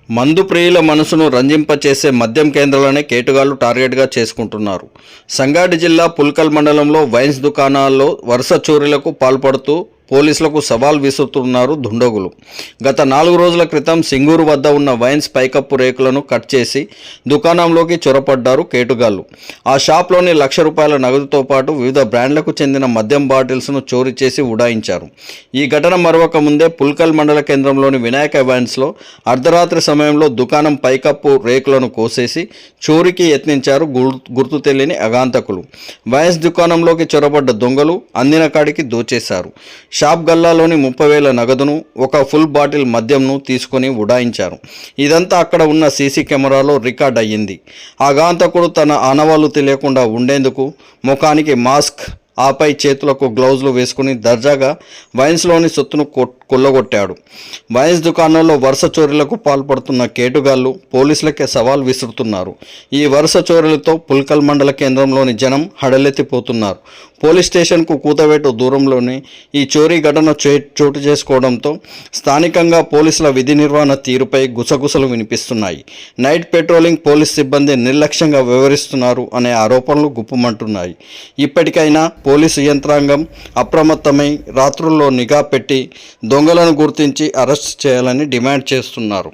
మందు ప్రియుల మనసును రంజింపచేసే మద్యం కేంద్రాలనే కేటుగాళ్లు టార్గెట్గా చేసుకుంటున్నారు. సంగారెడ్డి జిల్లా పుల్కల్ మండలంలో వైన్స్ దుకాణాల్లో వరుస చోరీలకు పాల్పడుతూ పోలీసులకు సవాల్ విసురుతున్నారు దుండగులు. గత 4 రోజుల క్రితం సింగూరు వద్ద ఉన్న వైన్స్ పైకప్పు రేకులను కట్ చేసి దుకాణంలోకి చొరపడ్డారు కేటుగాళ్లు. ఆ షాప్లోని ₹1,00,000 నగదుతో పాటు వివిధ బ్రాండ్లకు చెందిన మద్యం బాటిల్స్ను చోరీ చేసి ఉడాయించారు. ఈ ఘటన మరొక ముందే పుల్కల్ మండల కేంద్రంలోని వినాయక వైన్స్లో అర్ధరాత్రి సమయంలో దుకాణం పైకప్పు రేకులను కోసేసి చోరీకి యత్నించారు గుర్తు తెలియని అగాంతకులు. వైన్స్ దుకాణంలోకి చొరబడ్డ దొంగలు అందిన కాడికి దోచేశారు. షాప్ గల్లాలోని 30,000 నగదును, ఒక ఫుల్ బాటిల్ మద్యంను తీసుకొని ఉడాయించారు. ఇదంతా అక్కడ ఉన్న సీసీ కెమెరాలో రికార్డ్ అయ్యింది. ఆగాంతకుడు తన ఆనవాళ్లు తెలియకుండా ఉండేందుకు ముఖానికి మాస్క్, ఆపై చేతులకు గ్లౌజులు వేసుకుని దర్జాగా వైన్స్లోని సొత్తును కొల్లగొట్టాడు. వైన్స్ దుకాణంలో వరుస చోరీలకు పాల్పడుతున్న కేటుగాళ్లు పోలీసులకే సవాల్ విసురుతున్నారు. ఈ వరుస చోరీలతో పుల్కల్ మండల కేంద్రంలోని జనం హడలెత్తిపోతున్నారు. పోలీస్ స్టేషన్కు కూతవేటు దూరంలోనే ఈ చోరీ ఘటన చోటు చేసుకోవడంతో స్థానికంగా పోలీసుల విధి నిర్వహణ తీరుపై గుసగుసలు వినిపిస్తున్నాయి. నైట్ పెట్రోలింగ్ పోలీస్ సిబ్బంది నిర్లక్ష్యంగా వ్యవహరిస్తున్నారు అనే ఆరోపణలు గుప్పుమంటున్నాయి. ఇప్పటికైనా పోలీసు యంత్రాంగం అప్రమత్తమై రాత్రుల్లో నిఘా పెట్టి దొంగలను గుర్తించి అరెస్ట్ చేయాలని డిమాండ్ చేస్తున్నారు.